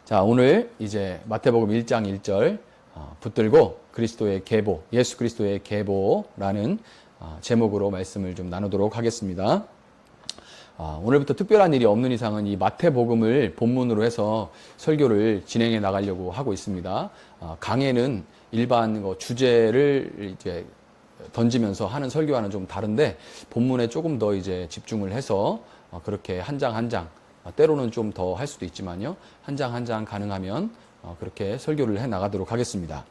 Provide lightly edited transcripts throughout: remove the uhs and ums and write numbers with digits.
자, 오늘 이제 마태복음 1장 1절 붙들고 그리스도의 계보, 예수 그리스도의 계보라는 제목으로 말씀을 좀 나누도록 하겠습니다. 오늘부터 특별한 일이 없는 이상은 이 마태복음을 본문으로 해서 설교를 진행해 나가려고 하고 있습니다. 강해는 일반 주제를 이제 던지면서 하는 설교와는 좀 다른데 본문에 조금 더 이제 집중을 해서 그렇게 한 장 한 장, 때로는 좀 더 할 수도 있지만요. 한 장 한 장 가능하면 그렇게 설교를 해 나가도록 하겠습니다.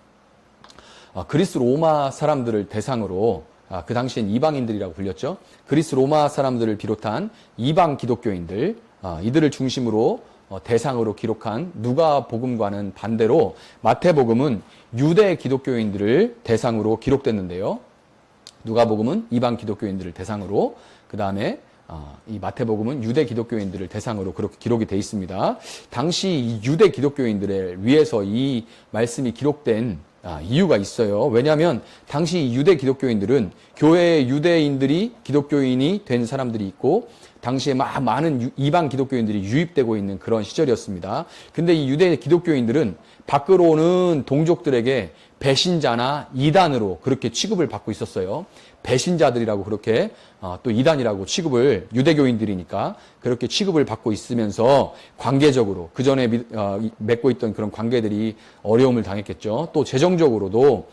그리스 로마 사람들을 대상으로 그 당시엔 이방인들이라고 불렸죠. 그리스 로마 사람들을 비롯한 이방 기독교인들, 이들을 중심으로 대상으로 기록한 누가복음과는 반대로 마태복음은 유대 기독교인들을 대상으로 기록됐는데요. 누가복음은 이방 기독교인들을 대상으로, 그 다음에 이 마태복음은 유대 기독교인들을 대상으로 그렇게 기록이 되어 있습니다. 당시 이 유대 기독교인들을 위해서 이 말씀이 기록된 이유가 있어요. 왜냐하면 당시 유대 기독교인들은 교회에 유대인들이 기독교인이 된 사람들이 있고 당시에 많은 이방 기독교인들이 유입되고 있는 그런 시절이었습니다. 근데 이 유대 기독교인들은 밖으로는 동족들에게 배신자나 이단으로 그렇게 취급을 받고 있었어요. 배신자들이라고 그렇게 또 이단이라고 취급을, 유대교인들이니까 그렇게 취급을 받고 있으면서 관계적으로 그 전에 맺고 있던 그런 관계들이 어려움을 당했겠죠. 또 재정적으로도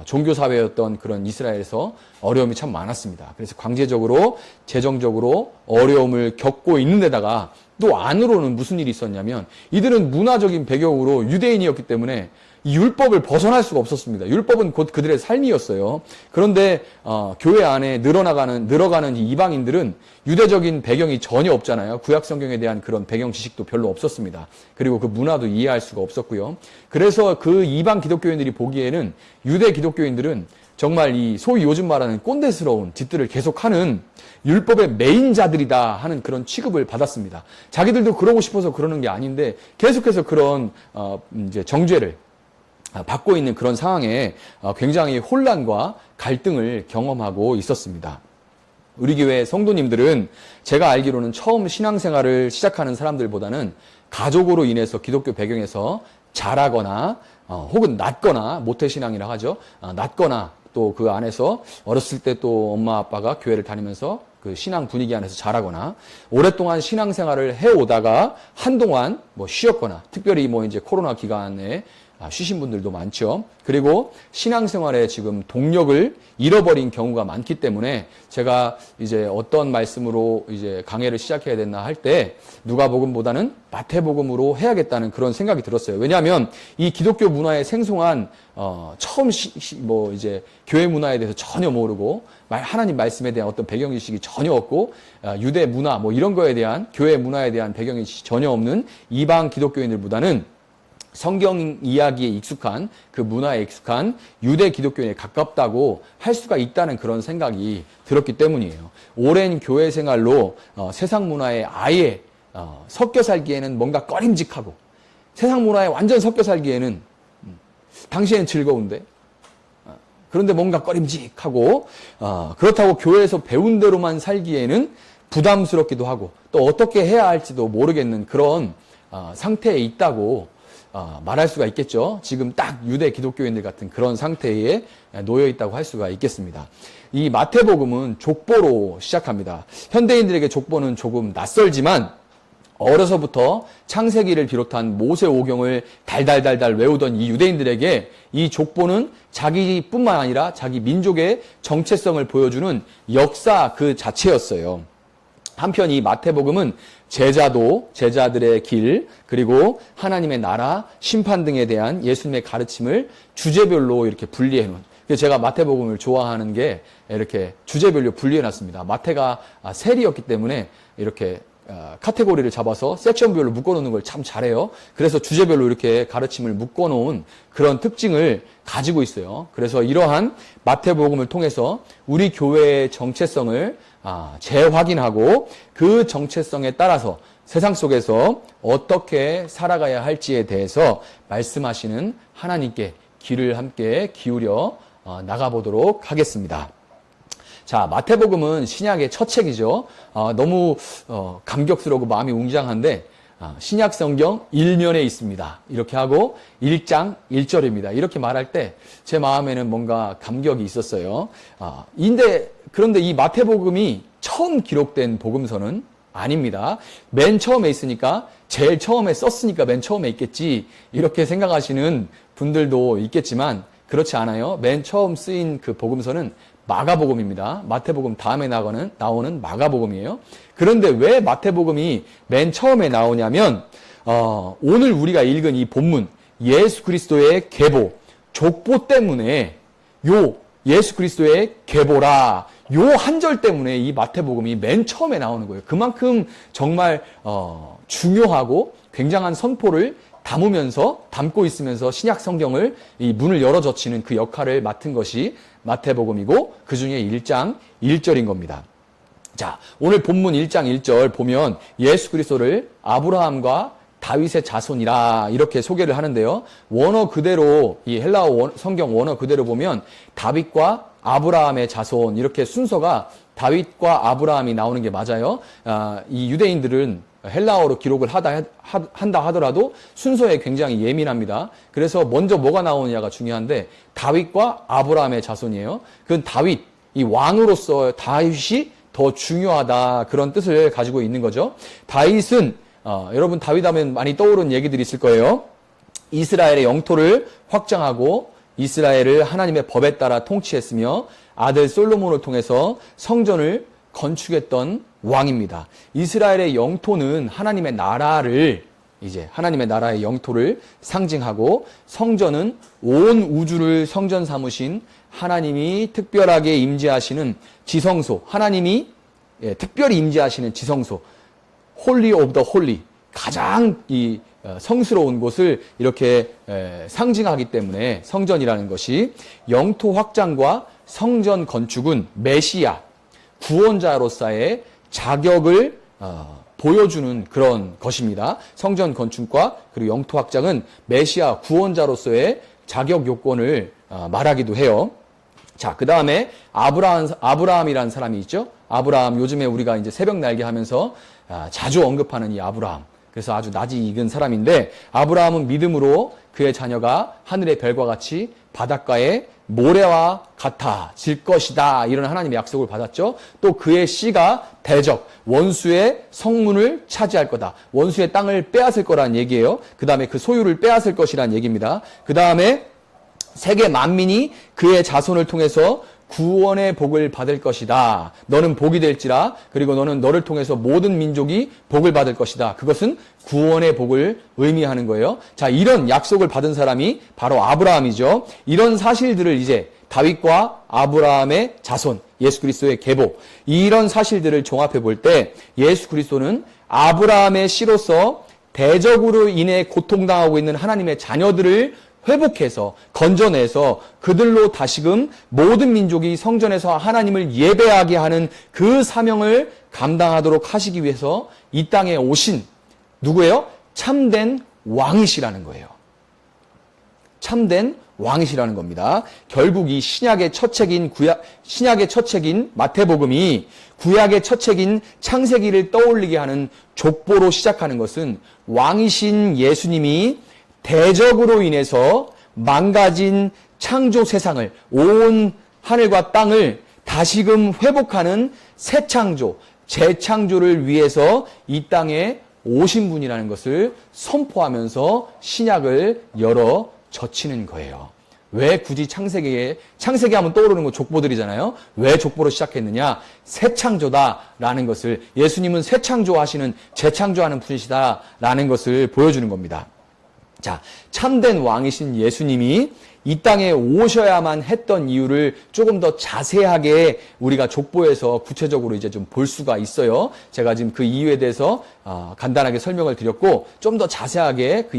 종교사회였던 그런 이스라엘에서 어려움이 참 많았습니다. 그래서 관계적으로 재정적으로 어려움을 겪고 있는 데다가 또 안으로는 무슨 일이 있었냐면 이들은 문화적인 배경으로 유대인이었기 때문에 이 율법을 벗어날 수가 없었습니다. 율법은 곧 그들의 삶이었어요. 그런데 교회 안에 늘어가는 이 이방인들은 유대적인 배경이 전혀 없잖아요. 구약 성경에 대한 그런 배경 지식도 별로 없었습니다. 그리고 그 문화도 이해할 수가 없었고요. 그래서 그 이방 기독교인들이 보기에는 유대 기독교인들은 정말 이 소위 요즘 말하는 꼰대스러운 짓들을 계속하는 율법의 메인자들이다 하는 그런 취급을 받았습니다. 자기들도 그러고 싶어서 그러는 게 아닌데 계속해서 그런 이제 정죄를 받고 있는 그런 상황에 굉장히 혼란과 갈등을 경험하고 있었습니다. 우리 교회 성도님들은 제가 알기로는 처음 신앙생활을 시작하는 사람들보다는 가족으로 인해서 기독교 배경에서 자라거나 혹은 낮거나, 모태신앙이라 하죠. 낮거나 또 그 안에서 어렸을 때 또 엄마 아빠가 교회를 다니면서 그 신앙 분위기 안에서 자라거나 오랫동안 신앙생활을 해오다가 한동안 쉬었거나 특별히 이제 코로나 기간에 쉬신 분들도 많죠. 그리고 신앙생활에 지금 동력을 잃어버린 경우가 많기 때문에 제가 이제 어떤 말씀으로 이제 강해를 시작해야 됐나 할 때 누가복음보다는 마태복음으로 해야겠다는 그런 생각이 들었어요. 왜냐하면 이 기독교 문화에 생송한 처음 이제 교회 문화에 대해서 전혀 모르고 하나님 말씀에 대한 어떤 배경 지식이 전혀 없고 유대 문화 이런 거에 대한 교회 문화에 대한 배경 지식이 전혀 없는 이방 기독교인들보다는 성경 이야기에 익숙한 그 문화에 익숙한 유대 기독교에 가깝다고 할 수가 있다는 그런 생각이 들었기 때문이에요. 오랜 교회 생활로 세상 문화에 아예 섞여 살기에는 뭔가 꺼림직하고 세상 문화에 완전 섞여 살기에는 당시에는 즐거운데 그런데 뭔가 꺼림직하고 그렇다고 교회에서 배운 대로만 살기에는 부담스럽기도 하고 또 어떻게 해야 할지도 모르겠는 그런 상태에 있다고 말할 수가 있겠죠. 지금 딱 유대 기독교인들 같은 그런 상태에 놓여 있다고 할 수가 있겠습니다. 이 마태복음은 족보로 시작합니다. 현대인들에게 족보는 조금 낯설지만 어려서부터 창세기를 비롯한 모세오경을 달달달달 외우던 이 유대인들에게 이 족보는 자기뿐만 아니라 자기 민족의 정체성을 보여주는 역사 그 자체였어요. 한편 이 마태복음은 제자도, 제자들의 길, 그리고 하나님의 나라, 심판 등에 대한 예수님의 가르침을 주제별로 이렇게 분리해 놓은. 그래서 제가 마태복음을 좋아하는 게 이렇게 주제별로 분리해 놨습니다. 마태가 셀이었기 때문에 이렇게 카테고리를 잡아서 섹션별로 묶어놓는 걸 참 잘해요. 그래서 주제별로 이렇게 가르침을 묶어놓은 그런 특징을 가지고 있어요. 그래서 이러한 마태복음을 통해서 우리 교회의 정체성을 재확인하고 그 정체성에 따라서 세상 속에서 어떻게 살아가야 할지에 대해서 말씀하시는 하나님께 귀를 함께 기울여 나가보도록 하겠습니다. 자, 마태복음은 신약의 첫 책이죠. 너무 감격스러우고 마음이 웅장한데 신약 성경 1면에 있습니다. 이렇게 하고 1장 1절입니다. 이렇게 말할 때 제 마음에는 뭔가 감격이 있었어요. 그런데 이 마태복음이 처음 기록된 복음서는 아닙니다. 맨 처음에 있으니까 제일 처음에 썼으니까 맨 처음에 있겠지 이렇게 생각하시는 분들도 있겠지만 그렇지 않아요. 맨 처음 쓰인 그 복음서는 마가복음입니다. 마태복음 다음에 나오는 마가복음이에요. 그런데 왜 마태복음이 맨 처음에 나오냐면 오늘 우리가 읽은 이 본문 예수 그리스도의 계보, 족보 때문에 예수 그리스도의 계보라 요 한 절 때문에 이 마태복음이 맨 처음에 나오는 거예요. 그만큼 정말 중요하고 굉장한 선포를 담고 있으면서 신약 성경을 이 문을 열어젖히는 그 역할을 맡은 것이 마태복음이고 그 중에 1장 1절인 겁니다. 자, 오늘 본문 1장 1절 보면 예수 그리스도를 아브라함과 다윗의 자손이라 이렇게 소개를 하는데요. 원어 그대로 이 헬라어 성경 원어 그대로 보면 다윗과 아브라함의 자손 이렇게 순서가 다윗과 아브라함이 나오는 게 맞아요. 이 유대인들은 헬라어로 기록을 한다 하더라도 순서에 굉장히 예민합니다. 그래서 먼저 뭐가 나오느냐가 중요한데 다윗과 아브라함의 자손이에요. 그건 다윗, 이 왕으로서 다윗이 더 중요하다 그런 뜻을 가지고 있는 거죠. 다윗은 여러분 다윗 하면 많이 떠오르는 얘기들이 있을 거예요. 이스라엘의 영토를 확장하고 이스라엘을 하나님의 법에 따라 통치했으며 아들 솔로몬을 통해서 성전을 건축했던 왕입니다. 이스라엘의 영토는 하나님의 나라의 영토를 상징하고 성전은 온 우주를 성전 삼으신 하나님이 특별하게 임재하시는 지성소, 하나님이 특별히 임재하시는 지성소, 홀리 오브 더 홀리, 가장 이 성스러운 곳을 이렇게 상징하기 때문에 성전이라는 것이 영토 확장과 성전 건축은 메시아, 구원자로서의 자격을 보여주는 그런 것입니다. 성전 건축과 그리고 영토 확장은 메시아, 구원자로서의 자격 요건을 말하기도 해요. 자, 그 다음에 아브라함이라는 사람이 있죠. 아브라함, 요즘에 우리가 이제 새벽 날개 하면서 자주 언급하는 이 아브라함. 그래서 아주 낯이 익은 사람인데 아브라함은 믿음으로 그의 자녀가 하늘의 별과 같이 바닷가의 모래와 같아질 것이다. 이런 하나님의 약속을 받았죠. 또 그의 씨가 대적, 원수의 성문을 차지할 거다. 원수의 땅을 빼앗을 거란 얘기예요. 그 다음에 그 소유를 빼앗을 것이란 얘기입니다. 그 다음에 세계 만민이 그의 자손을 통해서 구원의 복을 받을 것이다. 너는 복이 될지라. 그리고 너를 통해서 모든 민족이 복을 받을 것이다. 그것은 구원의 복을 의미하는 거예요. 자, 이런 약속을 받은 사람이 바로 아브라함이죠. 이런 사실들을 이제 다윗과 아브라함의 자손, 예수 그리스도의 계보, 이런 사실들을 종합해 볼 때 예수 그리스도는 아브라함의 씨로서 대적으로 인해 고통당하고 있는 하나님의 자녀들을 회복해서 건져내서 그들로 다시금 모든 민족이 성전에서 하나님을 예배하게 하는 그 사명을 감당하도록 하시기 위해서 이 땅에 오신 누구예요? 참된 왕이시라는 거예요. 참된 왕이시라는 겁니다. 결국 이 신약의 첫 책인 마태복음이 구약의 첫 책인 창세기를 떠올리게 하는 족보로 시작하는 것은 왕이신 예수님이 대적으로 인해서 망가진 창조 세상을, 온 하늘과 땅을 다시금 회복하는 새 창조, 재창조를 위해서 이 땅에 오신 분이라는 것을 선포하면서 신약을 열어 젖히는 거예요. 왜 굳이 창세기 하면 떠오르는 거 족보들이잖아요. 왜 족보로 시작했느냐? 새 창조다라는 것을, 예수님은 새 창조하시는, 재창조하는 분이시다라는 것을 보여주는 겁니다. 자, 참된 왕이신 예수님이 이 땅에 오셔야만 했던 이유를 조금 더 자세하게 우리가 족보에서 구체적으로 이제 좀 볼 수가 있어요. 제가 지금 그 이유에 대해서 간단하게 설명을 드렸고, 좀 더 자세하게 그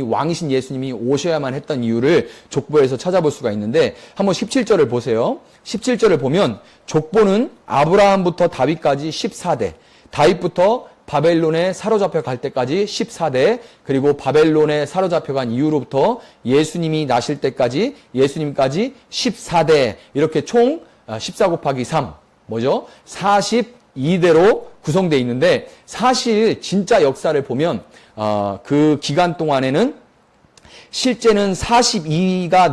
왕이신 예수님이 오셔야만 했던 이유를 족보에서 찾아볼 수가 있는데, 한번 17절을 보세요. 17절을 보면 족보는 아브라함부터 다윗까지 14대, 다윗부터 바벨론에 사로잡혀 갈 때까지 14대, 그리고 바벨론에 사로잡혀 간 이후로부터 예수님이 나실 때까지, 예수님까지 14대, 이렇게 총 14 곱하기 3, 뭐죠? 42 42대로 구성되어 있는데 사실 진짜 역사를 보면 그 기간 동안에는 실제는 42가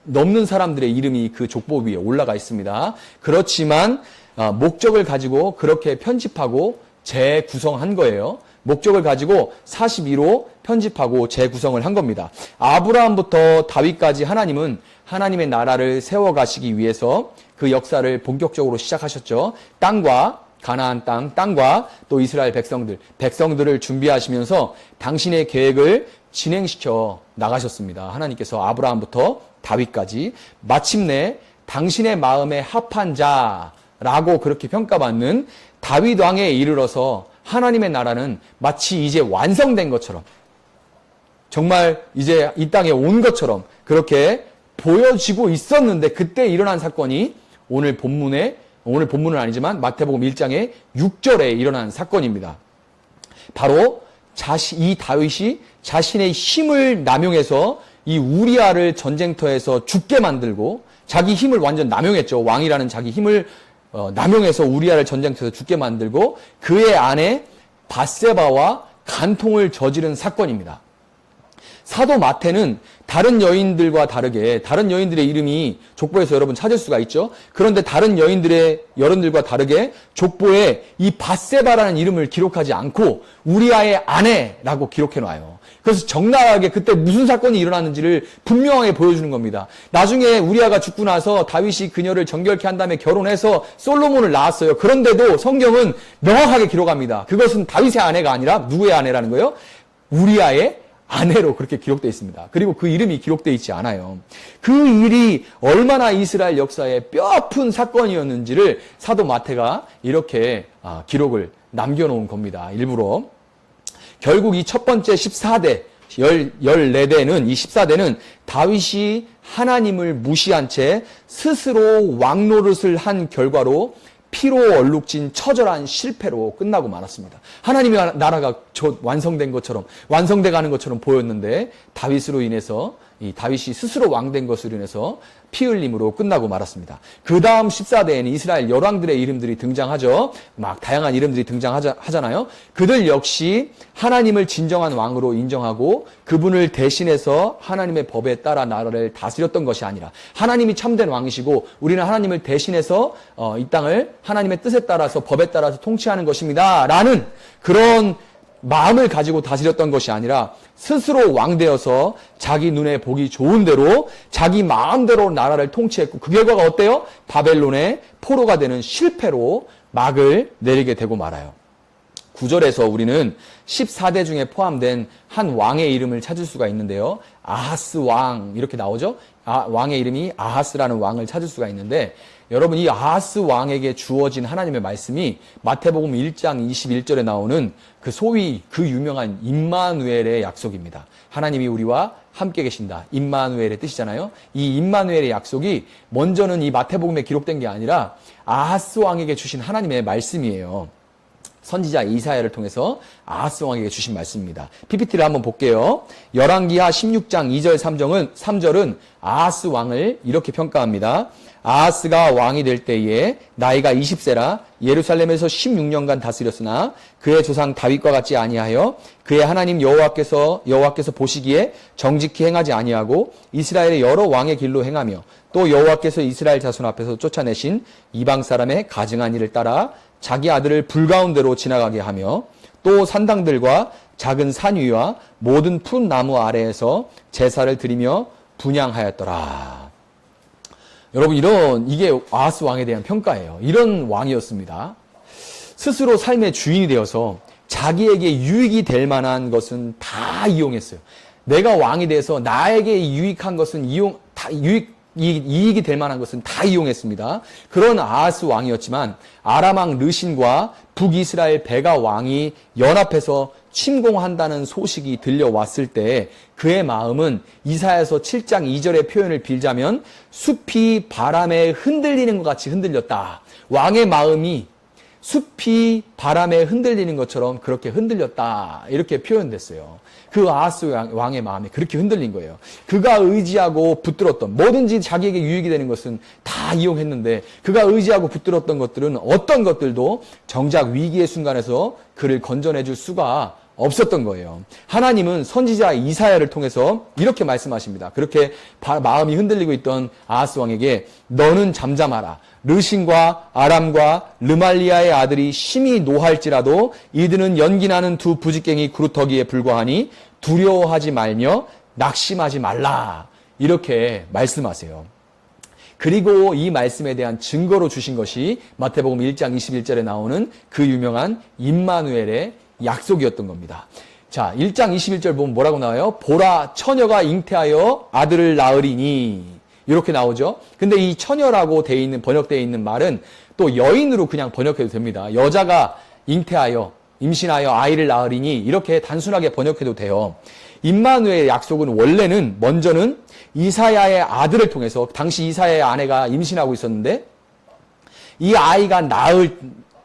넘는 사람들의 이름이 그 족보 위에 올라가 있습니다. 그렇지만 목적을 가지고 그렇게 편집하고 재구성한 거예요. 목적을 가지고 42로 편집하고 재구성을 한 겁니다. 아브라함부터 다윗까지 하나님은 하나님의 나라를 세워가시기 위해서 그 역사를 본격적으로 시작하셨죠. 땅과 가나안 땅과 또 이스라엘 백성들을 준비하시면서 당신의 계획을 진행시켜 나가셨습니다. 하나님께서 아브라함부터 다윗까지 마침내 당신의 마음에 합한 자라고 그렇게 평가받는 다윗 왕에 이르러서 하나님의 나라는 마치 이제 완성된 것처럼 정말 이제 이 땅에 온 것처럼 그렇게 보여지고 있었는데 그때 일어난 사건이 오늘 본문은 아니지만 마태복음 1장의 6절에 일어난 사건입니다. 바로 이 다윗이 자신의 힘을 남용해서 이 우리아를 전쟁터에서 죽게 만들고 자기 힘을 완전 남용했죠. 왕이라는 자기 힘을 남용해서 우리아를 전쟁터에서 죽게 만들고 그의 아내 밧세바와 간통을 저지른 사건입니다. 사도 마태는 다른 여인들과 다르게 다른 여인들의 이름이 족보에서 여러분 찾을 수가 있죠. 그런데 다른 여인들과 다르게 족보에 이 밧세바라는 이름을 기록하지 않고 우리아의 아내라고 기록해놔요. 그래서 적나라하게 그때 무슨 사건이 일어났는지를 분명하게 보여주는 겁니다. 나중에 우리아가 죽고 나서 다윗이 그녀를 정결케 한 다음에 결혼해서 솔로몬을 낳았어요. 그런데도 성경은 명확하게 기록합니다. 그것은 다윗의 아내가 아니라 누구의 아내라는 거예요? 우리아의 아내로 그렇게 기록되어 있습니다. 그리고 그 이름이 기록되어 있지 않아요. 그 일이 얼마나 이스라엘 역사에 뼈아픈 사건이었는지를 사도 마태가 이렇게 기록을 남겨놓은 겁니다. 일부러. 결국 이 첫 번째 14대, 14대는, 이 14대는 다윗이 하나님을 무시한 채 스스로 왕노릇을 한 결과로 피로 얼룩진 처절한 실패로 끝나고 말았습니다. 하나님의 나라가 완성된 것처럼 완성돼 가는 것처럼 보였는데 다윗으로 인해서 이 다윗이 스스로 왕된 것으로 인해서 피 흘림으로 끝나고 말았습니다. 그 다음 14대에는 이스라엘 열왕들의 이름들이 등장하죠. 막 다양한 이름들이 등장하잖아요. 그들 역시 하나님을 진정한 왕으로 인정하고 그분을 대신해서 하나님의 법에 따라 나라를 다스렸던 것이 아니라 하나님이 참된 왕이시고 우리는 하나님을 대신해서 이 땅을 하나님의 뜻에 따라서 법에 따라서 통치하는 것입니다. 라는 그런 마음을 가지고 다스렸던 것이 아니라 스스로 왕되어서 자기 눈에 보기 좋은 대로 자기 마음대로 나라를 통치했고 그 결과가 어때요? 바벨론의 포로가 되는 실패로 막을 내리게 되고 말아요. 9절에서 우리는 14대 중에 포함된 한 왕의 이름을 찾을 수가 있는데요. 아하스 왕 이렇게 나오죠. 왕의 이름이 아하스라는 왕을 찾을 수가 있는데 여러분 이 아하스 왕에게 주어진 하나님의 말씀이 마태복음 1장 21절에 나오는 그 소위 그 유명한 임마누엘의 약속입니다. 하나님이 우리와 함께 계신다. 임마누엘의 뜻이잖아요. 이 임마누엘의 약속이 먼저는 이 마태복음에 기록된 게 아니라 아하스 왕에게 주신 하나님의 말씀이에요. 선지자 이사야를 통해서 아하스 왕에게 주신 말씀입니다. PPT를 한번 볼게요. 열왕기하 16장 2절 3절은 아하스 왕을 이렇게 평가합니다. 아하스가 왕이 될 때에 나이가 20세라 예루살렘에서 16년간 다스렸으나 그의 조상 다윗과 같지 아니하여 그의 하나님 여호와께서 보시기에 정직히 행하지 아니하고 이스라엘의 여러 왕의 길로 행하며 또 여호와께서 이스라엘 자손 앞에서 쫓아내신 이방 사람의 가증한 일을 따라 자기 아들을 불가운데로 지나가게 하며 또 산당들과 작은 산 위와 모든 푸른 나무 아래에서 제사를 드리며 분향하였더라. 여러분 이게 아하스 왕에 대한 평가예요. 이런 왕이었습니다. 스스로 삶의 주인이 되어서 자기에게 유익이 될 만한 것은 다 이용했어요. 내가 왕이 돼서 나에게 유익한 것은 이익이 될 만한 것은 다 이용했습니다. 그런 아하스 왕이었지만 아람 왕 르신과 북이스라엘 베가 왕이 연합해서 침공한다는 소식이 들려왔을 때 그의 마음은 이사야서 7장 2절의 표현을 빌자면 숲이 바람에 흔들리는 것 같이 흔들렸다. 왕의 마음이 숲이 바람에 흔들리는 것처럼 그렇게 흔들렸다. 이렇게 표현됐어요. 그 아하스 왕의 마음이 그렇게 흔들린 거예요. 그가 의지하고 붙들었던 뭐든지 자기에게 유익이 되는 것은 다 이용했는데 그가 의지하고 붙들었던 것들은 어떤 것들도 정작 위기의 순간에서 그를 건져내 줄 수가 없었던 거예요. 하나님은 선지자 이사야를 통해서 이렇게 말씀하십니다. 그렇게 마음이 흔들리고 있던 아하스 왕에게 너는 잠잠하라. 르신과 아람과 르말리아의 아들이 심히 노할지라도 이들은 연기나는 두 부직갱이 그루터기에 불과하니 두려워하지 말며 낙심하지 말라. 이렇게 말씀하세요. 그리고 이 말씀에 대한 증거로 주신 것이 마태복음 1장 21절에 나오는 그 유명한 임마누엘의 약속이었던 겁니다. 자, 1장 21절 보면 뭐라고 나와요? 보라, 처녀가 잉태하여 아들을 낳으리니. 이렇게 나오죠. 근데 이 처녀라고 번역되어 있는 말은 또 여인으로 그냥 번역해도 됩니다. 여자가 잉태하여, 임신하여 아이를 낳으리니 이렇게 단순하게 번역해도 돼요. 임마누엘의 약속은 원래는 먼저는 이사야의 아들을 통해서 당시 이사야의 아내가 임신하고 있었는데 이 아이가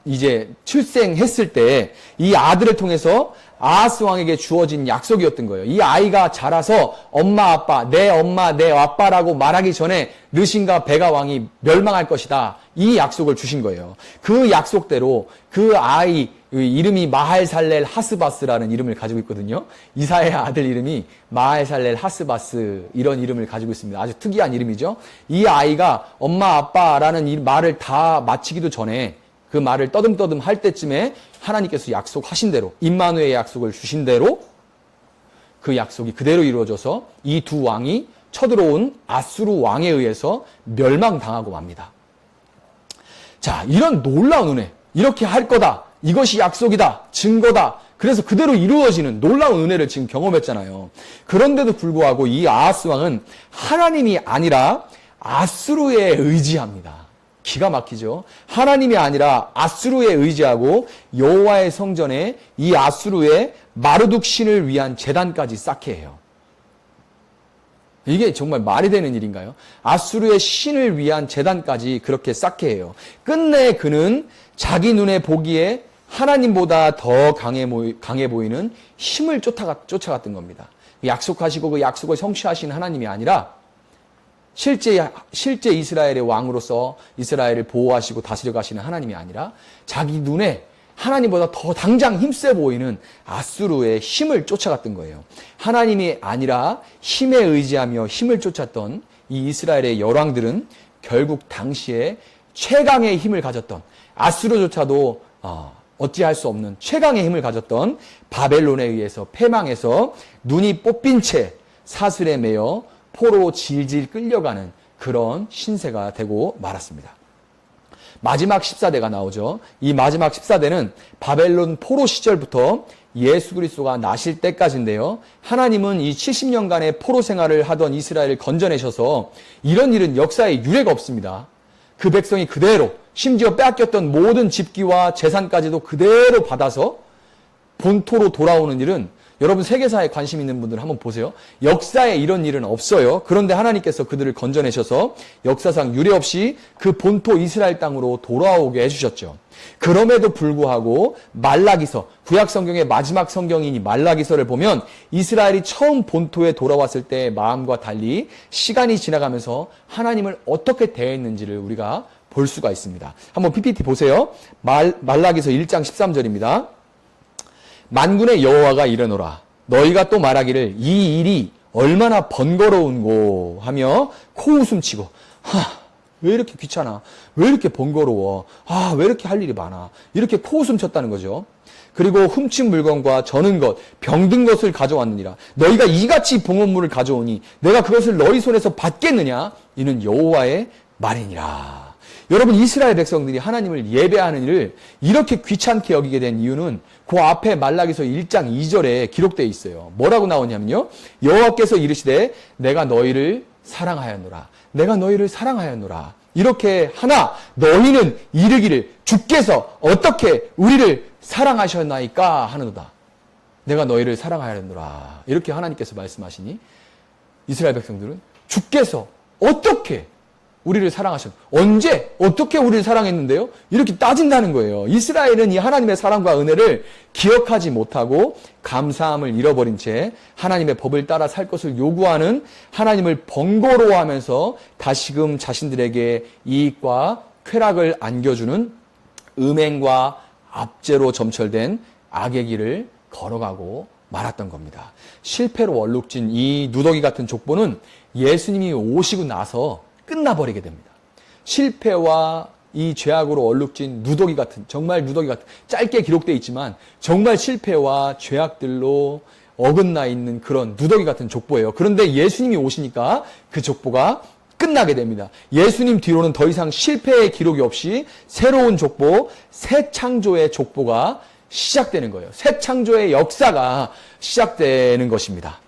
이제 출생했을 때 이 아들을 통해서 아하스 왕에게 주어진 약속이었던 거예요. 이 아이가 자라서 엄마 아빠 내 아빠라고 말하기 전에 르신과 베가 왕이 멸망할 것이다. 이 약속을 주신 거예요. 그 약속대로 그 아이 이름이 마할살렐 하스바스라는 이름을 가지고 있거든요. 이사야의 아들 이름이 마할살렐 하스바스 이런 이름을 가지고 있습니다. 아주 특이한 이름이죠. 이 아이가 엄마 아빠라는 이 말을 다 마치기도 전에 그 말을 떠듬떠듬 할 때쯤에 하나님께서 약속하신 대로 임마누엘의 약속을 주신 대로 그 약속이 그대로 이루어져서 이 두 왕이 쳐들어온 아수르 왕에 의해서 멸망당하고 맙니다. 자, 이런 놀라운 은혜, 이렇게 할 거다, 이것이 약속이다, 증거다, 그래서 그대로 이루어지는 놀라운 은혜를 지금 경험했잖아요. 그런데도 불구하고 이 아하스 왕은 하나님이 아니라 아수르에 의지합니다. 기가 막히죠. 하나님이 아니라 아수르에 의지하고 여호와의 성전에 이 아수르의 마르둑 신을 위한 제단까지 쌓게 해요. 이게 정말 말이 되는 일인가요? 아수르의 신을 위한 제단까지 그렇게 쌓게 해요. 끝내 그는 자기 눈에 보기에 하나님보다 더 강해 보이는 힘을 쫓아갔던 겁니다. 약속하시고 그 약속을 성취하신 하나님이 아니라 실제 이스라엘의 왕으로서 이스라엘을 보호하시고 다스려 가시는 하나님이 아니라 자기 눈에 하나님보다 더 당장 힘세 보이는 아수르의 힘을 쫓아갔던 거예요. 하나님이 아니라 힘에 의지하며 힘을 쫓았던 이 이스라엘의 열왕들은 결국 당시에 최강의 힘을 가졌던 아수르조차도 어찌할 수 없는 최강의 힘을 가졌던 바벨론에 의해서 패망해서 눈이 뽑힌 채 사슬에 매여 포로 질질 끌려가는 그런 신세가 되고 말았습니다. 마지막 14대가 나오죠. 이 마지막 14대는 바벨론 포로 시절부터 예수 그리스도가 나실 때까지인데요. 하나님은 이 70년간의 포로 생활을 하던 이스라엘을 건져내셔서 이런 일은 역사에 유례가 없습니다. 그 백성이 그대로 심지어 빼앗겼던 모든 집기와 재산까지도 그대로 받아서 본토로 돌아오는 일은 여러분 세계사에 관심 있는 분들 한번 보세요. 역사에 이런 일은 없어요. 그런데 하나님께서 그들을 건져내셔서 역사상 유례없이 그 본토 이스라엘 땅으로 돌아오게 해주셨죠. 그럼에도 불구하고 말라기서, 구약성경의 마지막 성경인 이 말라기서를 보면 이스라엘이 처음 본토에 돌아왔을 때의 마음과 달리 시간이 지나가면서 하나님을 어떻게 대했는지를 우리가 볼 수가 있습니다. 한번 PPT 보세요. 말라기서 1장 13절입니다. 만군의 여호와가 이르노라 너희가 또 말하기를 이 일이 얼마나 번거로운고 하며 코웃음치고 왜 이렇게 귀찮아? 왜 이렇게 번거로워? 왜 이렇게 할 일이 많아? 이렇게 코웃음 쳤다는 거죠. 그리고 훔친 물건과 저는 것, 병든 것을 가져왔느니라. 너희가 이같이 봉헌물을 가져오니 내가 그것을 너희 손에서 받겠느냐? 이는 여호와의 말이니라. 여러분 이스라엘 백성들이 하나님을 예배하는 일을 이렇게 귀찮게 여기게 된 이유는 그 앞에 말라기서 1장 2절에 기록되어 있어요. 뭐라고 나오냐면요. 여호와께서 이르시되 내가 너희를 사랑하였노라. 내가 너희를 사랑하였노라. 이렇게 하나 너희는 이르기를 주께서 어떻게 우리를 사랑하셨나이까 하는도다. 내가 너희를 사랑하였노라. 이렇게 하나님께서 말씀하시니 이스라엘 백성들은 주께서 어떻게 우리를 사랑하셨. 언제? 어떻게 우리를 사랑했는데요? 이렇게 따진다는 거예요. 이스라엘은 이 하나님의 사랑과 은혜를 기억하지 못하고 감사함을 잃어버린 채 하나님의 법을 따라 살 것을 요구하는 하나님을 번거로워하면서 다시금 자신들에게 이익과 쾌락을 안겨주는 음행과 압제로 점철된 악의 길을 걸어가고 말았던 겁니다. 실패로 얼룩진 이 누더기 같은 족보는 예수님이 오시고 나서 끝나버리게 됩니다. 실패와 이 죄악으로 얼룩진 누더기 같은, 정말 누더기 같은, 짧게 기록되어 있지만 정말 실패와 죄악들로 어긋나 있는 그런 누더기 같은 족보예요. 그런데 예수님이 오시니까 그 족보가 끝나게 됩니다. 예수님 뒤로는 더 이상 실패의 기록이 없이 새로운 족보, 새 창조의 족보가 시작되는 거예요. 새 창조의 역사가 시작되는 것입니다.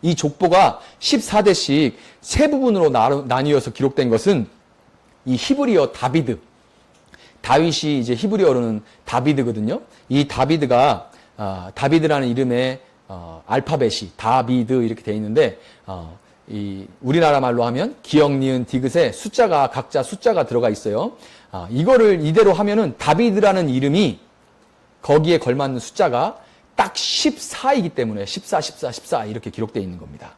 이 족보가 14대씩 세 부분으로 나뉘어서 기록된 것은 이 히브리어 다비드, 다윗이 이제 히브리어로는 다비드거든요. 이 다비드가 다비드라는 이름의 알파벳이 다비드 이렇게 돼 있는데 이 우리나라 말로 하면 기역, 니은, 디귿에 숫자가 각자 숫자가 들어가 있어요. 이거를 이대로 하면은 다비드라는 이름이 거기에 걸맞는 숫자가 딱 14이기 때문에 14, 14, 14 이렇게 기록되어 있는 겁니다.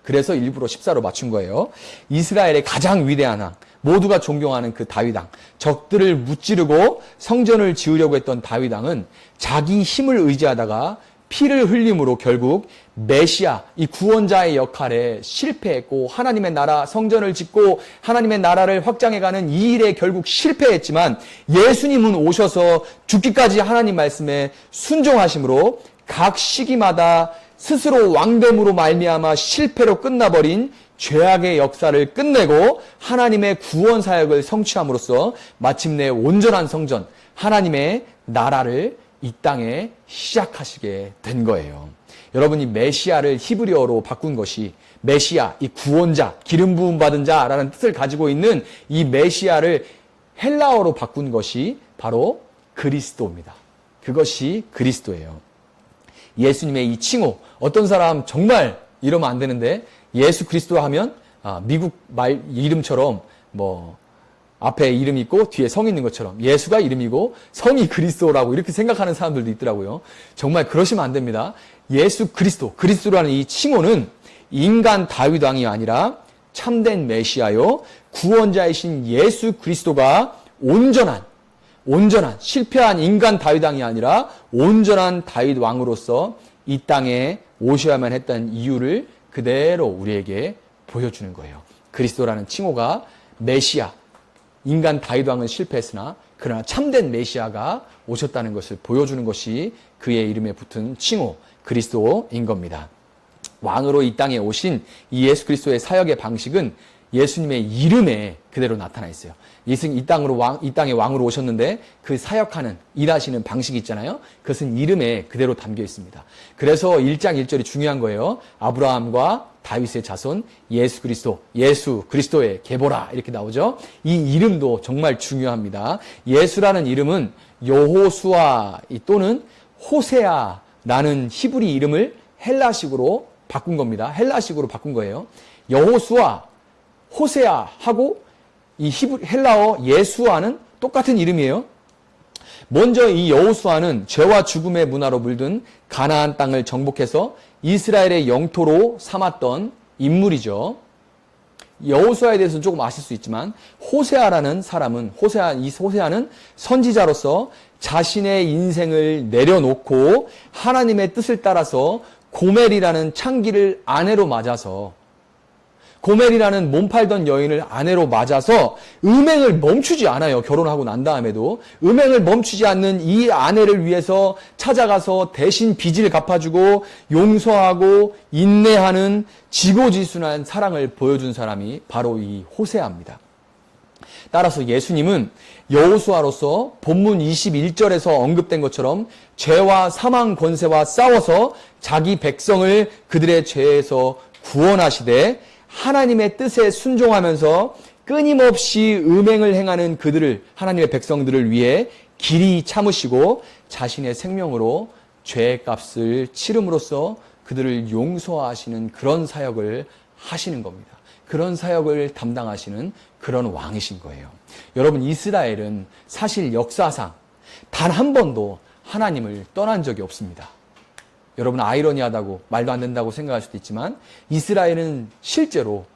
그래서 일부러 14로 맞춘 거예요. 이스라엘의 가장 위대한 왕, 모두가 존경하는 그 다윗왕, 적들을 무찌르고 성전을 지으려고 했던 다윗왕은 자기 힘을 의지하다가 피를 흘림으로 결국 메시아, 이 구원자의 역할에 실패했고 하나님의 나라, 성전을 짓고 하나님의 나라를 확장해가는 이 일에 결국 실패했지만 예수님은 오셔서 죽기까지 하나님 말씀에 순종하심으로 각 시기마다 스스로 왕됨으로 말미암아 실패로 끝나버린 죄악의 역사를 끝내고 하나님의 구원 사역을 성취함으로써 마침내 온전한 성전, 하나님의 나라를 이 땅에 시작하시게 된 거예요. 여러분이 메시아를 히브리어로 바꾼 것이 메시아, 이 구원자, 기름 부음 받은 자라는 뜻을 가지고 있는 이 메시아를 헬라어로 바꾼 것이 바로 그리스도입니다. 그것이 그리스도예요. 예수님의 이 칭호, 어떤 사람 정말 이러면 안 되는데 예수 그리스도 하면 미국 말 이름처럼 앞에 이름이 있고 뒤에 성이 있는 것처럼 예수가 이름이고 성이 그리스도라고 이렇게 생각하는 사람들도 있더라고요. 정말 그러시면 안 됩니다. 예수 그리스도라는 이 칭호는 인간 다윗 왕이 아니라 참된 메시아요 구원자이신 예수 그리스도가 온전한 실패한 인간 다윗 왕이 아니라 온전한 다윗 왕으로서 이 땅에 오셔야만 했던 이유를 그대로 우리에게 보여주는 거예요. 그리스도라는 칭호가 메시아, 인간 다윗 왕은 실패했으나 그러나 참된 메시아가 오셨다는 것을 보여주는 것이 그의 이름에 붙은 칭호 그리스도인 겁니다. 왕으로 이 땅에 오신 이 예수 그리스도의 사역의 방식은 예수님의 이름에 그대로 나타나 있어요. 이 땅에 왕으로 오셨는데 그 사역하는, 일하시는 방식이 있잖아요. 그것은 이름에 그대로 담겨 있습니다. 그래서 1장 1절이 중요한 거예요. 아브라함과 다윗의 자손 예수 그리스도의 계보라 이렇게 나오죠. 이 이름도 정말 중요합니다. 예수라는 이름은 여호수아 또는 호세아라는 히브리 이름을 헬라식으로 바꾼 겁니다. 헬라식으로 바꾼 거예요. 여호수아, 호세아하고 이 헬라어 예수아는 똑같은 이름이에요. 먼저 이 여호수아는 죄와 죽음의 문화로 물든 가나안 땅을 정복해서 이스라엘의 영토로 삼았던 인물이죠. 여호수아에 대해서는 조금 아실 수 있지만 호세아라는 사람은 호세아는 선지자로서 자신의 인생을 내려놓고 하나님의 뜻을 따라서 고멜이라는 창기를 아내로 맞아서 고멜이라는 몸 팔던 여인을 아내로 맞아서 음행을 멈추지 않아요. 결혼하고 난 다음에도 음행을 멈추지 않는 이 아내를 위해서 찾아가서 대신 빚을 갚아주고 용서하고 인내하는 지고지순한 사랑을 보여준 사람이 바로 이 호세아입니다. 따라서 예수님은 여호수아로서 본문 21절에서 언급된 것처럼 죄와 사망 권세와 싸워서 자기 백성을 그들의 죄에서 구원하시되 하나님의 뜻에 순종하면서 끊임없이 음행을 행하는 그들을, 하나님의 백성들을 위해 길이 참으시고 자신의 생명으로 죄의 값을 치름으로써 그들을 용서하시는 그런 사역을 하시는 겁니다. 그런 사역을 담당하시는 그런 왕이신 거예요. 여러분, 이스라엘은 사실 역사상 단 한 번도 하나님을 떠난 적이 없습니다. 여러분, 아이러니하다고 말도 안 된다고 생각할 수도 있지만 이스라엘은 실제로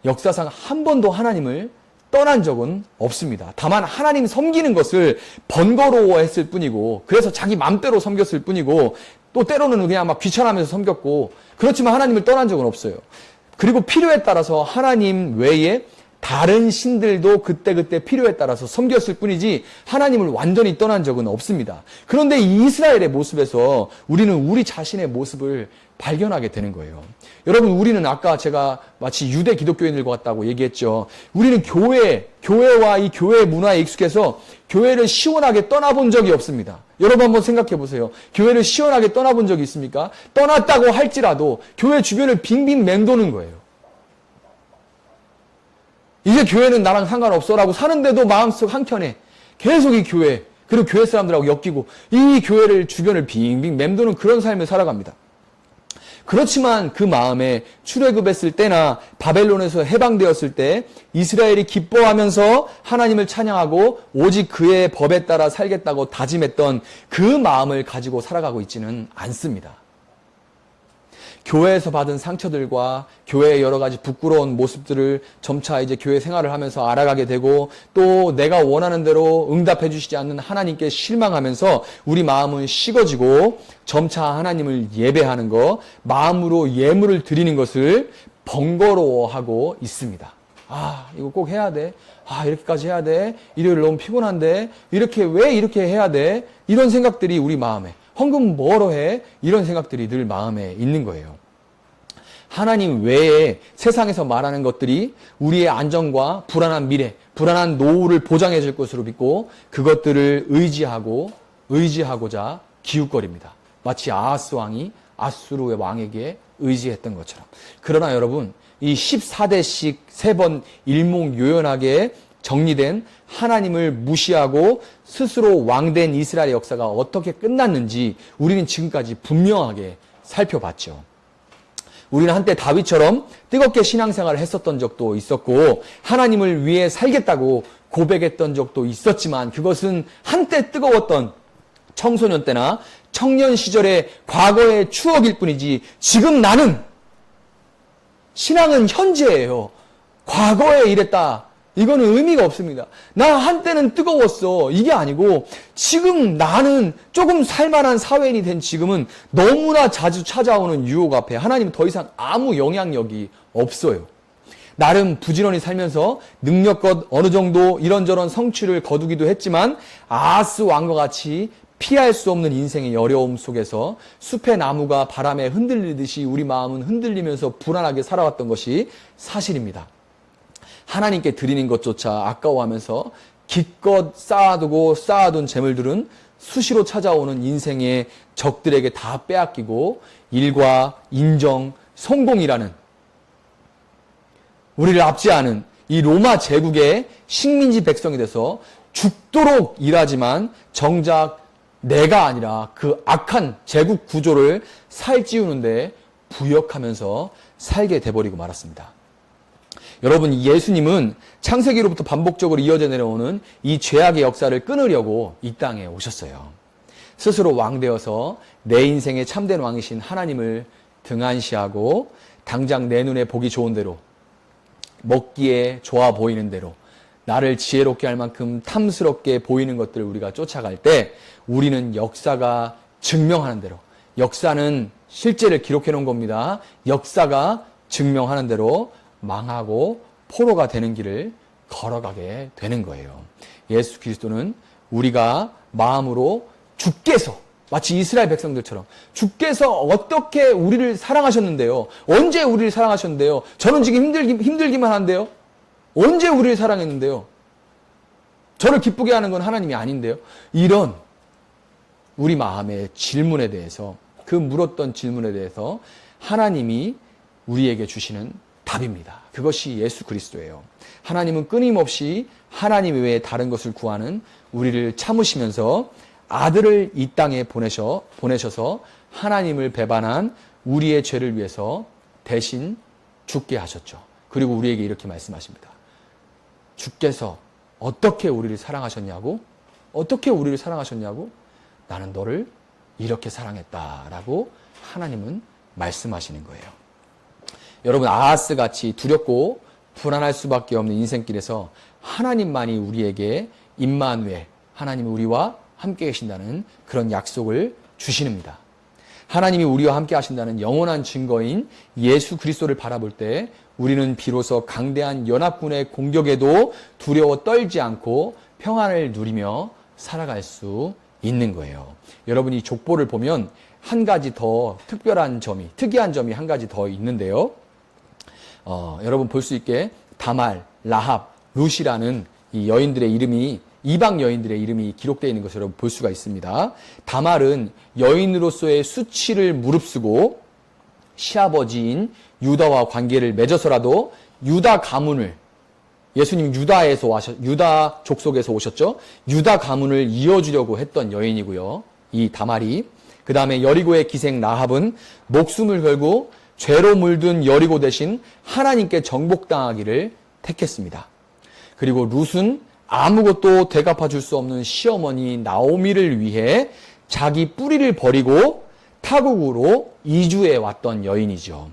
역사상 한 번도 하나님을 떠난 적은 없습니다. 다만 하나님 섬기는 것을 번거로워했을 뿐이고, 그래서 자기 맘대로 섬겼을 뿐이고, 또 때로는 그냥 막 귀찮아하면서 섬겼고, 그렇지만 하나님을 떠난 적은 없어요. 그리고 필요에 따라서 하나님 외에 다른 신들도 그때그때 필요에 따라서 섬겼을 뿐이지 하나님을 완전히 떠난 적은 없습니다. 그런데 이 이스라엘의 모습에서 우리는 우리 자신의 모습을 발견하게 되는 거예요. 여러분, 우리는 아까 제가 마치 유대 기독교인들 같다고 얘기했죠. 우리는 교회와 이 교회 문화에 익숙해서 교회를 시원하게 떠나본 적이 없습니다. 여러분 한번 생각해 보세요. 교회를 시원하게 떠나본 적이 있습니까? 떠났다고 할지라도 교회 주변을 빙빙 맴도는 거예요. 이제 교회는 나랑 상관없어라고 사는데도 마음속 한켠에 계속 이 교회, 그리고 교회 사람들하고 엮이고 이 교회를 주변을 빙빙 맴도는 그런 삶을 살아갑니다. 그렇지만 그 마음에 출애굽했을 때나 바벨론에서 해방되었을 때 이스라엘이 기뻐하면서 하나님을 찬양하고 오직 그의 법에 따라 살겠다고 다짐했던 그 마음을 가지고 살아가고 있지는 않습니다. 교회에서 받은 상처들과 교회의 여러 가지 부끄러운 모습들을 점차 이제 교회 생활을 하면서 알아가게 되고, 또 내가 원하는 대로 응답해 주시지 않는 하나님께 실망하면서 우리 마음은 식어지고 점차 하나님을 예배하는 것, 마음으로 예물을 드리는 것을 번거로워하고 있습니다. 아, 이거 꼭 해야 돼. 아, 이렇게까지 해야 돼. 일요일 너무 피곤한데. 왜 이렇게 해야 돼? 이런 생각들이 우리 마음에, 헌금 뭐로 해? 이런 생각들이 늘 마음에 있는 거예요. 하나님 외에 세상에서 말하는 것들이 우리의 안정과 불안한 미래, 불안한 노후를 보장해 줄 것으로 믿고 그것들을 의지하고자 기웃거립니다. 마치 아하스 왕이 아수르의 왕에게 의지했던 것처럼. 그러나 여러분, 이 14대씩 3번 일목요연하게 정리된 하나님을 무시하고 스스로 왕된 이스라엘의 역사가 어떻게 끝났는지 우리는 지금까지 분명하게 살펴봤죠. 우리는 한때 다윗처럼 뜨겁게 신앙생활을 했었던 적도 있었고 하나님을 위해 살겠다고 고백했던 적도 있었지만 그것은 한때 뜨거웠던 청소년 때나 청년 시절의 과거의 추억일 뿐이지 지금 나는 신앙은 현재예요. 과거에 이랬다. 이거는 의미가 없습니다. 나 한때는 뜨거웠어. 이게 아니고 지금 나는 조금 살만한 사회인이 된 지금은 너무나 자주 찾아오는 유혹 앞에 하나님은 더 이상 아무 영향력이 없어요. 나름 부지런히 살면서 능력껏 어느 정도 이런저런 성취를 거두기도 했지만 아하스 왕과 같이 피할 수 없는 인생의 어려움 속에서 숲의 나무가 바람에 흔들리듯이 우리 마음은 흔들리면서 불안하게 살아왔던 것이 사실입니다. 하나님께 드리는 것조차 아까워하면서 기껏 쌓아둔 재물들은 수시로 찾아오는 인생의 적들에게 다 빼앗기고 일과 인정, 성공이라는 우리를 압제하는 이 로마 제국의 식민지 백성이 돼서 죽도록 일하지만 정작 내가 아니라 그 악한 제국 구조를 살찌우는데 부역하면서 살게 돼버리고 말았습니다. 여러분, 예수님은 창세기로부터 반복적으로 이어져 내려오는 이 죄악의 역사를 끊으려고 이 땅에 오셨어요. 스스로 왕 되어서 내 인생의 참된 왕이신 하나님을 등한시하고 당장 내 눈에 보기 좋은 대로, 먹기에 좋아 보이는 대로, 나를 지혜롭게 할 만큼 탐스럽게 보이는 것들을 우리가 쫓아갈 때 우리는 역사가 증명하는 대로, 역사는 실제를 기록해 놓은 겁니다. 역사가 증명하는 대로 망하고 포로가 되는 길을 걸어가게 되는 거예요. 예수 그리스도는 우리가 마음으로 주께서 마치 이스라엘 백성들처럼 주께서 어떻게 우리를 사랑하셨는데요. 언제 우리를 사랑하셨는데요. 저는 지금 힘들기만 한데요. 언제 우리를 사랑했는데요. 저를 기쁘게 하는 건 하나님이 아닌데요. 이런 우리 마음의 질문에 대해서, 그 물었던 질문에 대해서 하나님이 우리에게 주시는 답입니다. 그것이 예수 그리스도예요. 하나님은 끊임없이 하나님 외에 다른 것을 구하는 우리를 참으시면서 아들을 이 땅에 보내셔서 하나님을 배반한 우리의 죄를 위해서 대신 죽게 하셨죠. 그리고 우리에게 이렇게 말씀하십니다. 주께서 어떻게 우리를 사랑하셨냐고? 어떻게 우리를 사랑하셨냐고? 나는 너를 이렇게 사랑했다라고 하나님은 말씀하시는 거예요. 여러분, 아하스같이 두렵고 불안할 수밖에 없는 인생길에서 하나님만이 우리에게 임마누엘, 하나님이 우리와 함께 계신다는 그런 약속을 주시는입니다. 하나님이 우리와 함께 하신다는 영원한 증거인 예수 그리스도를 바라볼 때 우리는 비로소 강대한 연합군의 공격에도 두려워 떨지 않고 평안을 누리며 살아갈 수 있는 거예요. 여러분, 이 족보를 보면 한 가지 더 특이한 점이 한 가지 더 있는데요. 여러분 볼 수 있게 다말, 라합, 룻이라는 이 여인들의 이름이, 이방 여인들의 이름이 기록되어 있는 것을 여러분 볼 수가 있습니다. 다말은 여인으로서의 수치를 무릅쓰고 시아버지인 유다와 관계를 맺어서라도 유다 가문을, 예수님 유다 족속에서 오셨죠? 유다 가문을 이어주려고 했던 여인이고요. 이 다말이. 그 다음에 여리고의 기생 라합은 목숨을 걸고 죄로 물든 여리고 대신 하나님께 정복당하기를 택했습니다. 그리고 룻은 아무것도 되갚아 줄 수 없는 시어머니 나오미를 위해 자기 뿌리를 버리고 타국으로 이주해 왔던 여인이죠.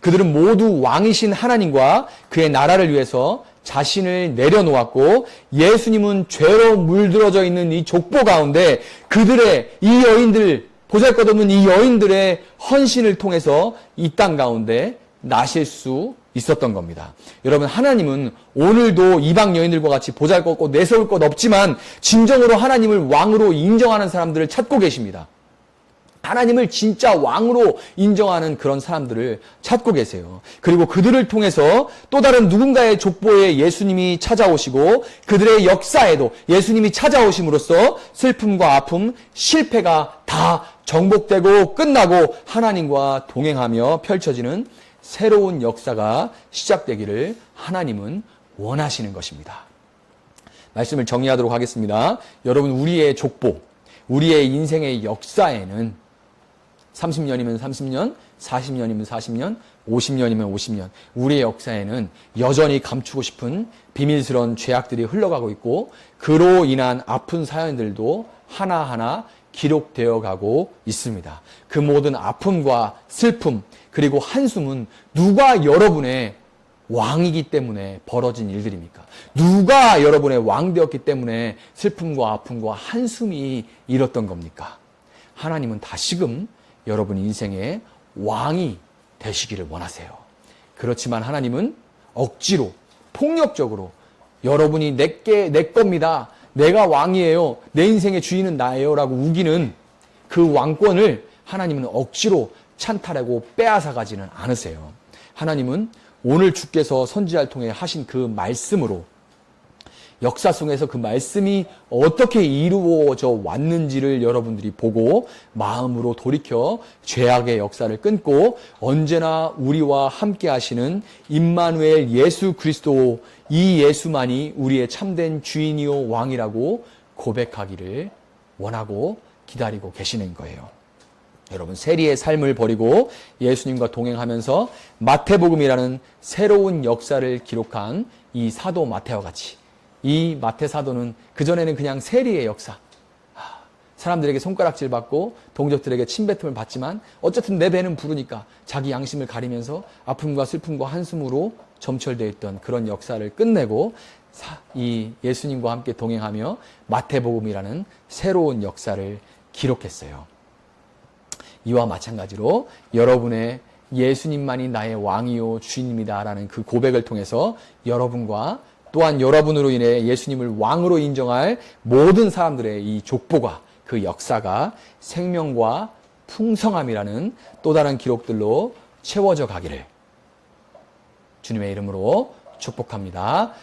그들은 모두 왕이신 하나님과 그의 나라를 위해서 자신을 내려놓았고, 예수님은 죄로 물들어져 있는 이 족보 가운데 그들의 이 여인들, 보잘것없는 이 여인들의 헌신을 통해서 이 땅 가운데 나실 수 있었던 겁니다. 여러분, 하나님은 오늘도 이방 여인들과 같이 보잘것없고 내세울 것 없지만 진정으로 하나님을 왕으로 인정하는 사람들을 찾고 계십니다. 하나님을 진짜 왕으로 인정하는 그런 사람들을 찾고 계세요. 그리고 그들을 통해서 또 다른 누군가의 족보에 예수님이 찾아오시고 그들의 역사에도 예수님이 찾아오심으로써 슬픔과 아픔, 실패가 다 정복되고 끝나고 하나님과 동행하며 펼쳐지는 새로운 역사가 시작되기를 하나님은 원하시는 것입니다. 말씀을 정리하도록 하겠습니다. 여러분, 우리의 족보, 우리의 인생의 역사에는 30년이면 30년, 40년이면 40년, 50년이면 50년. 우리의 역사에는 여전히 감추고 싶은 비밀스러운 죄악들이 흘러가고 있고 그로 인한 아픈 사연들도 하나하나 기록되어 가고 있습니다. 그 모든 아픔과 슬픔 그리고 한숨은 누가 여러분의 왕이기 때문에 벌어진 일들입니까? 누가 여러분의 왕 되었기 때문에 슬픔과 아픔과 한숨이 일었던 겁니까? 하나님은 다시금 여러분 인생의 왕이 되시기를 원하세요. 그렇지만 하나님은 억지로, 폭력적으로 여러분이 내 겁니다. 내가 왕이에요. 내 인생의 주인은 나예요. 라고 우기는 그 왕권을 하나님은 억지로 찬탈하고 빼앗아가지는 않으세요. 하나님은 오늘 주께서 선지자를 통해 하신 그 말씀으로 역사 속에서 그 말씀이 어떻게 이루어져 왔는지를 여러분들이 보고 마음으로 돌이켜 죄악의 역사를 끊고 언제나 우리와 함께 하시는 임마누엘 예수 그리스도, 이 예수만이 우리의 참된 주인이요 왕이라고 고백하기를 원하고 기다리고 계시는 거예요. 여러분, 세리의 삶을 버리고 예수님과 동행하면서 마태복음이라는 새로운 역사를 기록한 이 사도 마태와 같이, 이 마태 사도는 그전에는 그냥 세리의 역사, 사람들에게 손가락질 받고 동족들에게 침뱉음을 받지만 어쨌든 내 배는 부르니까 자기 양심을 가리면서 아픔과 슬픔과 한숨으로 점철되어 있던 그런 역사를 끝내고 이 예수님과 함께 동행하며 마태복음이라는 새로운 역사를 기록했어요. 이와 마찬가지로 여러분의 예수님만이 나의 왕이요 주인입니다라는 그 고백을 통해서 여러분과 또한 여러분으로 인해 예수님을 왕으로 인정할 모든 사람들의 이 족보가, 그 역사가 생명과 풍성함이라는 또 다른 기록들로 채워져 가기를 주님의 이름으로 축복합니다.